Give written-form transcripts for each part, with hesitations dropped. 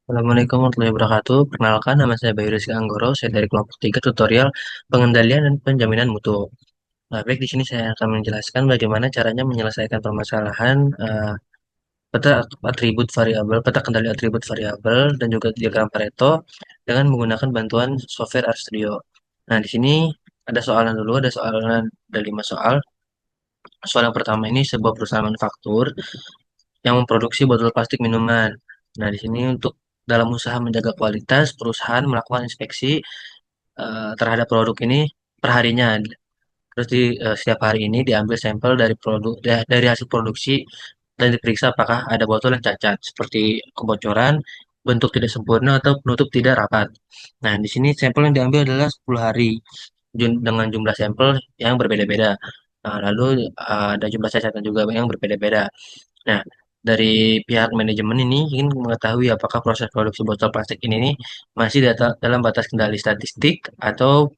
Assalamualaikum warahmatullahi wabarakatuh. Perkenalkan, nama saya Bayu Rizky Anggoro. Saya dari kelompok 3 tutorial pengendalian dan penjaminan mutu. Nah, baik di sini saya akan menjelaskan bagaimana caranya menyelesaikan permasalahan peta atribut variabel, peta kendali atribut variabel dan juga diagram Pareto dengan menggunakan bantuan software RStudio. Nah, di sini ada soalan dulu, ada 5 soal. Soal yang pertama ini sebuah perusahaan manufaktur yang memproduksi botol plastik minuman. Nah, di sini untuk dalam usaha menjaga kualitas, perusahaan melakukan inspeksi terhadap produk ini perharinya. Terus setiap hari ini diambil sampel dari dari hasil produksi dan diperiksa apakah ada botol yang cacat seperti kebocoran, bentuk tidak sempurna atau penutup tidak rapat. Nah, di sini sampel yang diambil adalah 10 hari dengan jumlah sampel yang berbeda-beda. Nah, lalu ada jumlah cacatnya juga yang berbeda-beda. Nah, dari pihak manajemen ini ingin mengetahui apakah proses produksi botol plastik ini masih dalam batas kendali statistik atau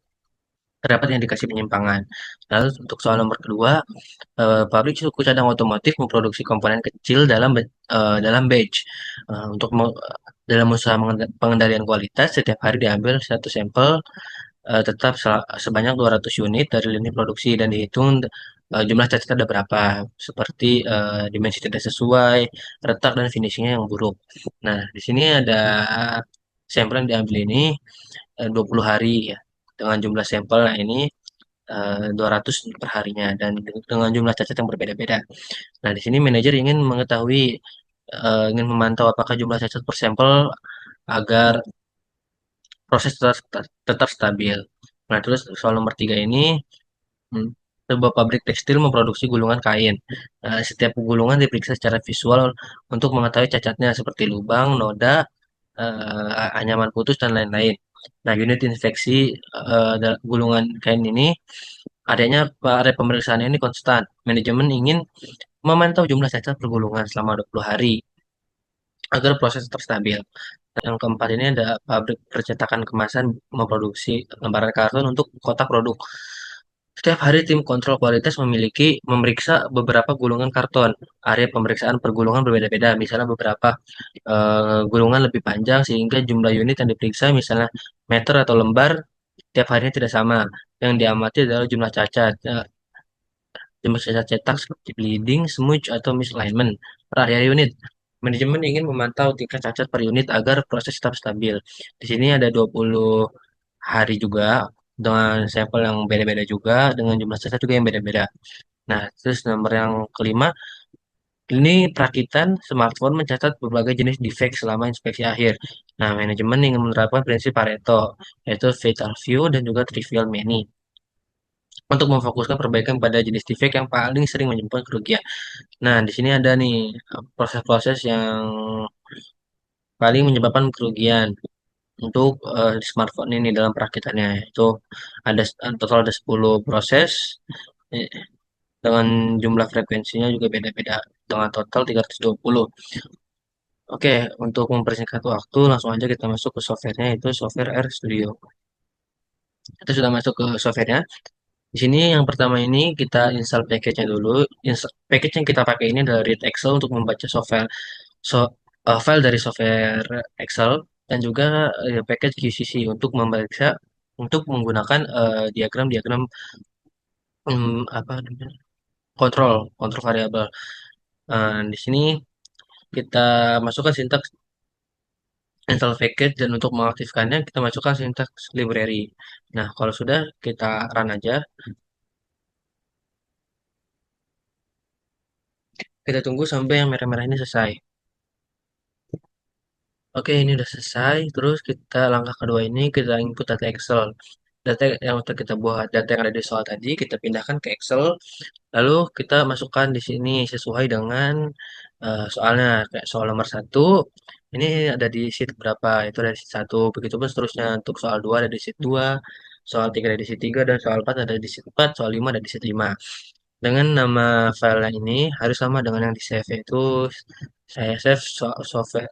terdapat indikasi penyimpangan. Lalu untuk soal nomor kedua, pabrik suku cadang otomotif memproduksi komponen kecil dalam batch. Untuk dalam usaha pengendalian kualitas, setiap hari diambil satu sampel tetap sebanyak 200 unit dari lini produksi dan dihitung jumlah cacat ada berapa, seperti dimensi tidak sesuai, retak dan finishingnya yang buruk. Nah, di sini ada sampel yang diambil ini 20 hari ya, dengan jumlah sampel nah ini 200 per harinya dan dengan jumlah cacat yang berbeda-beda. Nah, di sini manajer ingin memantau apakah jumlah cacat per sampel agar proses tetap stabil. Nah, terus soal nomor tiga ini, hmm, sebuah pabrik tekstil memproduksi gulungan kain. Setiap gulungan diperiksa secara visual untuk mengetahui cacatnya seperti lubang, noda, anyaman putus, dan lain-lain. Nah, unit inspeksi gulungan kain ini adanya pada pemeriksaan ini konstan. Manajemen ingin memantau jumlah cacat per gulungan selama 20 hari agar proses tetap stabil. Yang keempat ini ada pabrik percetakan kemasan memproduksi lembaran karton untuk kotak produk. Setiap hari tim kontrol kualitas memeriksa beberapa gulungan karton. Area pemeriksaan per gulungan berbeda-beda. Misalnya beberapa gulungan lebih panjang sehingga jumlah unit yang diperiksa misalnya meter atau lembar tiap harinya tidak sama. Yang diamati adalah jumlah cacat. Jumlah cacat cetak seperti bleeding, smudge, atau misalignment per area unit. Manajemen ingin memantau tingkat cacat per unit agar proses tetap stabil. Di sini ada 20 hari juga dengan sampel yang beda-beda juga, dengan jumlah cacat juga yang beda-beda. Nah, terus nomor yang kelima, ini perakitan smartphone mencatat berbagai jenis defect selama inspeksi akhir. Nah, manajemen ingin menerapkan prinsip Pareto, yaitu fatal few dan juga trivial many untuk memfokuskan perbaikan pada jenis defect yang paling sering menyebabkan kerugian. Nah, di sini ada nih proses-proses yang paling menyebabkan kerugian untuk smartphone ini dalam perakitannya. Itu ada total ada 10 proses eh, dengan jumlah frekuensinya juga beda-beda dengan total 320. Oke, untuk mempersingkat waktu langsung aja kita masuk ke softwarenya itu software RStudio. Kita sudah masuk ke softwarenya. Di sini yang pertama ini kita install package-nya dulu. Package yang kita pakai ini adalah Read Excel untuk membaca so, file dari software Excel dan juga package QCC untuk membaca untuk menggunakan diagram-diagram apa namanya kontrol kontrol variabel. Di sini kita masukkan sintaks install package dan untuk mengaktifkannya kita masukkan sintaks library. Nah, kalau sudah kita run aja, kita tunggu sampai yang merah-merah ini selesai. Oke, ini udah selesai. Terus kita langkah kedua ini kita input data Excel. Data yang sudah kita buat, data yang ada di soal tadi kita pindahkan ke Excel. Lalu kita masukkan di sini sesuai dengan soalnya. Kayak soal nomor satu, ini ada di sheet berapa? Itu ada di sheet satu. Begitupun seterusnya untuk soal dua ada di sheet dua, soal tiga ada di sheet tiga, dan soal empat ada di sheet empat, soal lima ada di sheet lima. Dengan nama file ini harus sama dengan yang di save, yaitu saya save software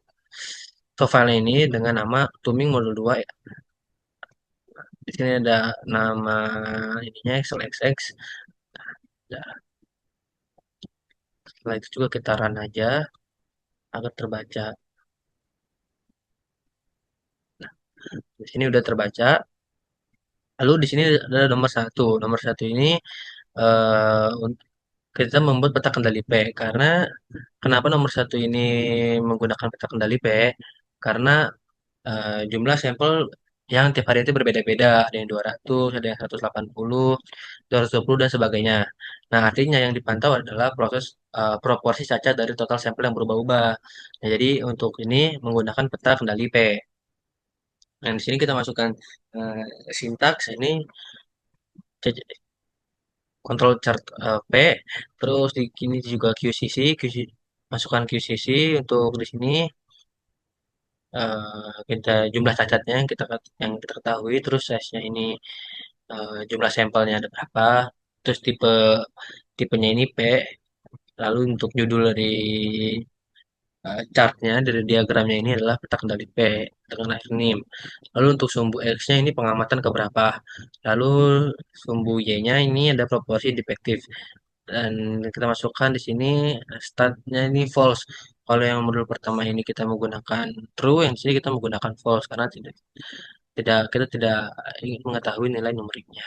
file ini dengan nama Tuming Modul 2 ya. Di sini ada nama ininya XLXX. Nah, setelah itu juga kita run aja agar terbaca. Di sini udah terbaca. Lalu di sini ada nomor satu. Nomor satu ini kita membuat peta kendali P karena kenapa nomor satu ini menggunakan peta kendali P? Karena jumlah sampel yang tiap hari itu berbeda-beda, ada yang 200, ada yang 180, 220 dan sebagainya. Nah, artinya yang dipantau adalah proses proporsi cacat dari total sampel yang berubah-ubah. Nah, jadi untuk ini menggunakan peta kendali P. Nah, di sini kita masukkan eh, sintaks ini control chart P, terus di sini juga QCC, masukkan QCC untuk di sini kita jumlah cacatnya yang kita ketahui, terus size-nya ini jumlah sampelnya ada berapa, terus tipenya ini P, lalu untuk judul dari chartnya dari diagramnya ini adalah peta kendali P dengan akronim. Lalu untuk sumbu X-nya ini pengamatan keberapa. Lalu sumbu Y-nya ini ada proporsi defektif. Dan kita masukkan di sini startnya ini false. Kalau yang modul pertama ini kita menggunakan true, yang di sini kita menggunakan false karena tidak tidak kita tidak ingin mengetahui nilai numeriknya.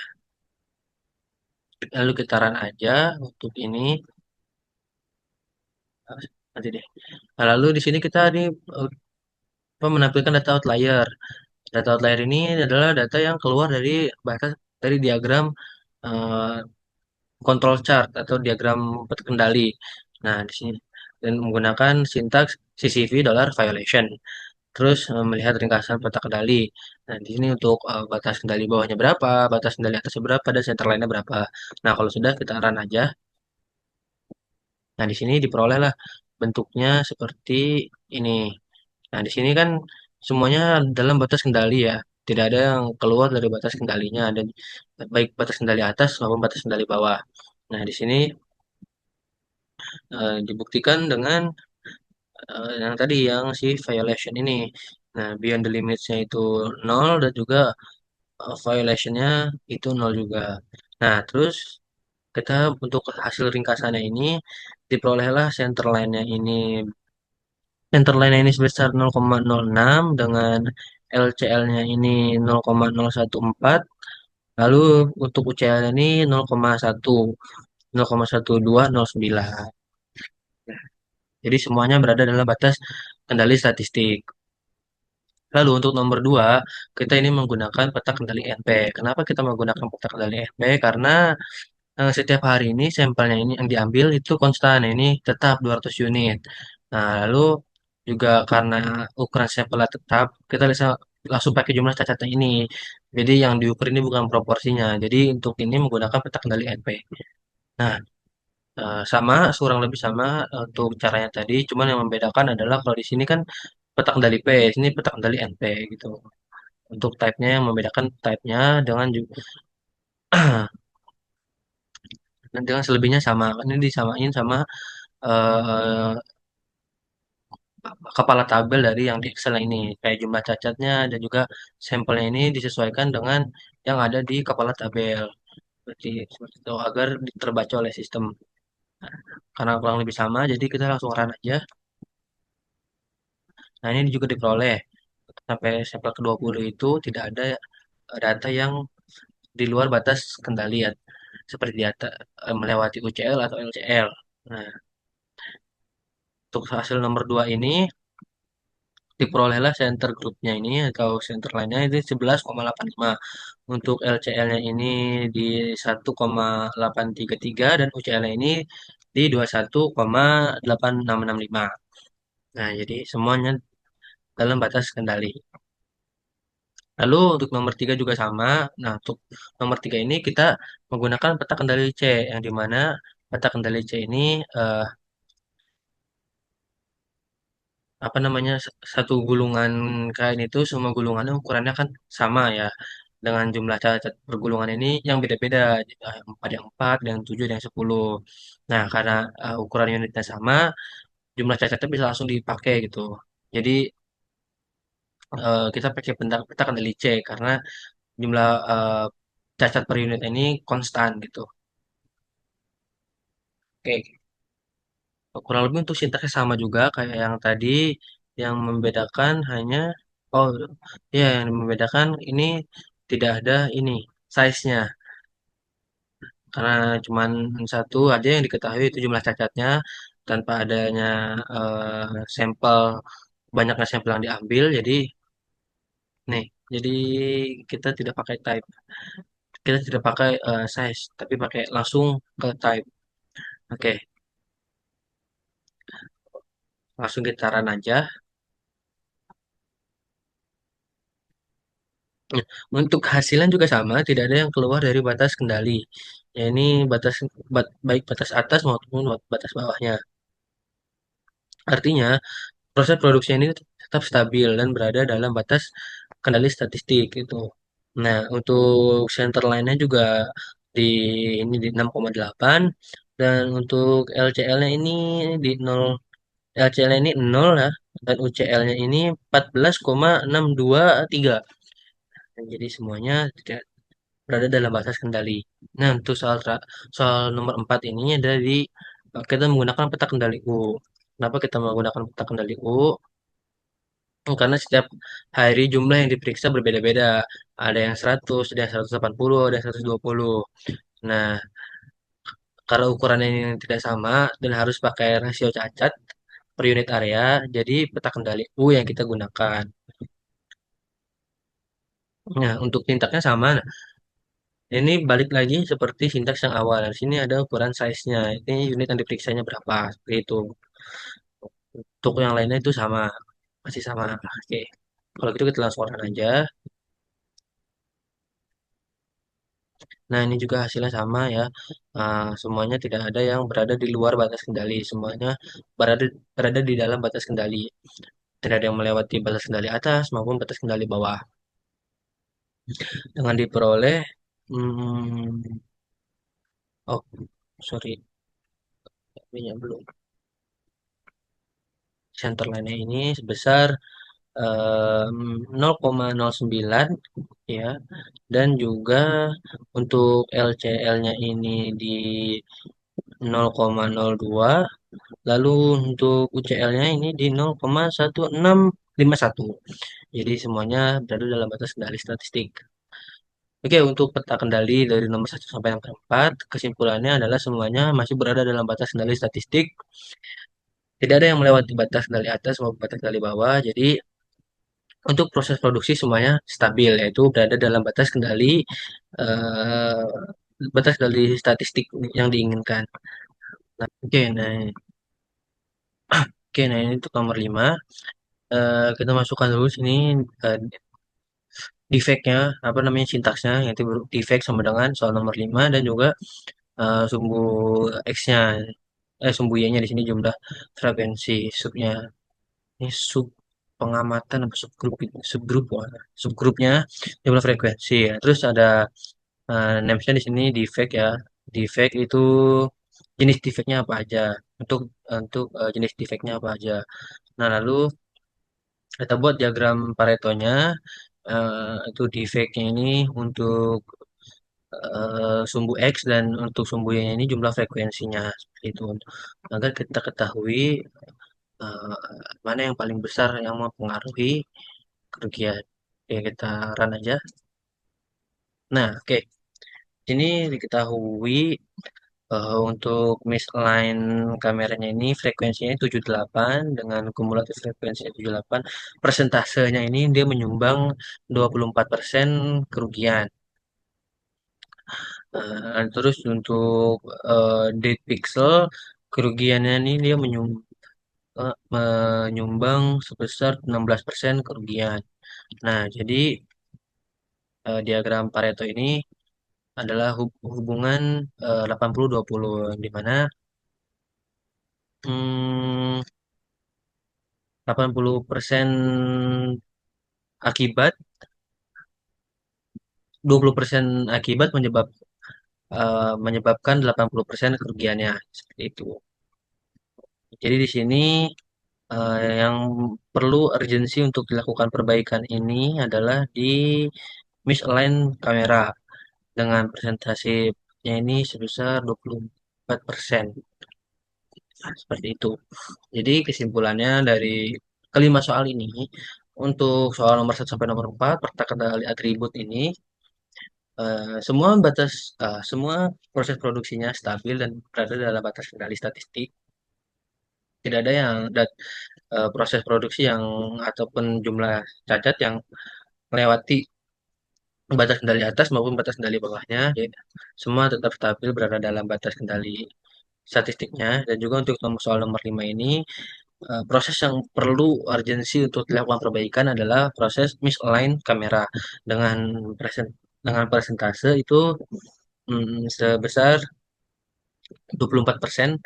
Lalu kita run aja untuk ini nanti deh. Nah, lalu di sini kita ini menampilkan data outlier. Data outlier ini adalah data yang keluar dari batas dari diagram eh, control chart atau diagram kendali. Nah, di sini dan menggunakan sintaks CCV dollar violation. Terus melihat ringkasan peta kendali. Nah, di sini untuk batas kendali bawahnya berapa, batas kendali atasnya berapa, dan center line-nya berapa. Nah, kalau sudah kita run aja. Nah, di sini diperolehlah bentuknya seperti ini. Nah, di sini kan semuanya dalam batas kendali ya. Tidak ada yang keluar dari batas kendalinya dan baik batas kendali atas maupun batas kendali bawah. Nah, di sini dibuktikan dengan yang tadi yang si violation ini. Nah, beyond the limits-nya itu nol dan juga violation-nya itu nol juga. Nah, terus kita untuk hasil ringkasannya ini diperolehlah center line-nya ini. Center line ini sebesar 0,06 dengan LCL-nya ini 0,014. Lalu untuk UCL ini 0,1, 0,1209. Jadi semuanya berada dalam batas kendali statistik. Lalu untuk nomor 2, kita ini menggunakan peta kendali NP. Kenapa kita menggunakan peta kendali NP? Karena setiap hari ini sampelnya ini yang diambil itu konstan, ini tetap 200 unit. Nah, lalu juga karena ukuran sampelnya tetap, kita bisa langsung pakai jumlah cacatnya ini. Jadi yang diukur ini bukan proporsinya. Jadi untuk ini menggunakan peta kendali NP. Nah, sama, kurang lebih sama untuk caranya tadi. Cuman yang membedakan adalah kalau di sini kan peta kendali P, sini peta kendali NP gitu. Untuk type-nya yang membedakan type-nya dengan dengan selebihnya sama. Ini disamain sama eh, kepala tabel dari yang di Excel ini. Kayak jumlah cacatnya dan juga sampelnya ini disesuaikan dengan yang ada di kepala tabel. Seperti itu agar terbaca oleh sistem. Karena kurang lebih sama, jadi kita langsung run aja. Nah, ini juga diperoleh. Sampai sampel ke-20 itu tidak ada data yang di luar batas kendali ya. Seperti data melewati UCL atau LCL. Nah, untuk hasil nomor 2 ini diperolehlah center groupnya ini atau center line-nya itu 11,85. Untuk LCL-nya ini di 1,833 dan UCL-nya ini di 21,8665. Nah, jadi semuanya dalam batas kendali. Lalu untuk nomor 3 juga sama. Nah, untuk nomor 3 ini kita menggunakan peta kendali C yang dimana peta kendali C ini eh, apa namanya satu gulungan kain itu semua gulungannya ukurannya kan sama ya dengan jumlah cacat pergulungan ini yang beda-beda ada yang 4, ada yang 7, ada yang 10. Nah, karena ukuran unitnya sama, jumlah cacatnya bisa langsung dipakai gitu. Jadi kita pakai peta kendali C karena jumlah cacat per unit ini konstan gitu. Oke, kurang lebih untuk sintaksnya sama juga kayak yang tadi, yang membedakan hanya Oh, ya yang membedakan ini tidak ada ini size-nya. Karena cuman satu aja yang diketahui itu jumlah cacatnya tanpa adanya sampel banyaknya sampel yang diambil. Jadi nih, jadi kita tidak pakai type, kita tidak pakai size, tapi pakai langsung ke type. Oke, langsung kita run aja. Nah, untuk hasilnya juga sama, tidak ada yang keluar dari batas kendali. Ya ini batas baik batas atas maupun batas bawahnya. Artinya proses produksi ini tetap stabil dan berada dalam batas kendali statistik itu. Nah, untuk center line-nya juga di ini di 6,8 dan untuk LCL-nya ini di 0, LCL-nya ini 0 ya, dan UCL-nya ini 14,623. Dan jadi semuanya tidak berada dalam batas kendali. Nah, untuk soal nomor 4 ini ada di kita menggunakan peta kendali U. Kenapa kita menggunakan peta kendali U? Karena setiap hari jumlah yang diperiksa berbeda-beda. Ada yang 100, ada yang 180, ada yang 120. Nah, kalau ukurannya ini tidak sama dan harus pakai rasio cacat per unit area, jadi peta kendali U yang kita gunakan. Nah, untuk sintaksnya sama. Nah, ini balik lagi seperti sintaks yang awal. Di sini ada ukuran size-nya. Ini unit yang diperiksanya berapa. Seperti itu. Untuk yang lainnya itu sama. Masih sama. Oke. Kalau gitu kita langsung run aja. Nah, ini juga hasilnya sama ya. Semuanya tidak ada yang berada di luar batas kendali. Semuanya berada berada di dalam batas kendali. Tidak ada yang melewati batas kendali atas maupun batas kendali bawah. Dengan diperoleh, hmm, oh sorry, ini belum. Center line ini sebesar 0,09 ya, dan juga untuk LCL-nya ini di 0,02. Lalu untuk UCL-nya ini di 0,1651. Jadi semuanya berada dalam batas kendali statistik. Oke, untuk peta kendali dari nomor 1 sampai nomor 4, kesimpulannya adalah semuanya masih berada dalam batas kendali statistik. Tidak ada yang melewati batas kendali atas maupun batas kendali bawah. Jadi untuk proses produksi semuanya stabil, yaitu berada dalam eh, batas kendali statistik yang diinginkan. Oke, nah ini untuk nomor 5. Kita masukkan dulu sini eh, defect-nya, apa namanya sintaksnya, yaitu defect sama dengan soal nomor 5 dan juga sumbu X-nya, sumbu Y-nya di sini jumlah frekuensi subnya. Ini sub pengamatan apa subgrup subgrupnya jumlah frekuensi ya. Terus ada names-nya di sini defect ya. Defect itu jenis defectnya apa aja. Untuk jenis defectnya apa aja. Nah, lalu kita buat diagram Paretonya. Itu defect-nya ini untuk sumbu X dan untuk sumbu Y ini jumlah frekuensinya seperti itu. Agar kita ketahui eh, mana yang paling besar yang mempengaruhi kerugian. Oke, kita run aja. Nah, oke. Ini diketahui untuk misline kameranya ini frekuensinya 78 dengan kumulatif frekuensinya 78. Persentasenya ini dia menyumbang 24% kerugian. Terus untuk depth pixel kerugiannya ini dia menyumbang sebesar 16% kerugian. Nah, jadi diagram Pareto ini adalah hubungan 80-20 di mana 80% akibat, 20% akibat menyebabkan 80% kerugiannya seperti itu. Jadi di sini yang perlu urgensi untuk dilakukan perbaikan ini adalah di misalign kamera dengan persentasenya ini sebesar 24%. Nah, seperti itu. Jadi kesimpulannya dari kelima soal ini, Untuk soal nomor 1 sampai nomor 4, pertekali atribut ini, semua semua proses produksinya stabil dan berada dalam batas kendali statistik. Tidak ada yang proses produksi yang ataupun jumlah cacat yang melewati batas kendali atas maupun batas kendali bawahnya. Jadi, semua tetap stabil berada dalam batas kendali statistiknya. Dan juga untuk soal nomor 5 ini, proses yang perlu urgensi untuk dilakukan perbaikan adalah proses misalign kamera dengan dengan persentase itu sebesar 24%,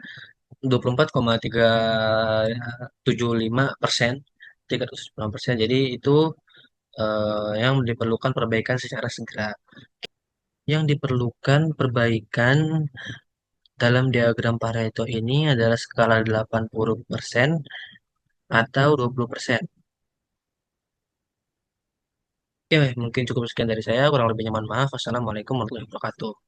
24,375%, 300%. Jadi itu yang diperlukan perbaikan secara segera. Yang diperlukan perbaikan dalam diagram Pareto ini adalah skala 80% atau 20%. Oke, mungkin cukup sekian dari saya. Kurang lebihnya mohon maaf. Wassalamualaikum warahmatullahi wabarakatuh.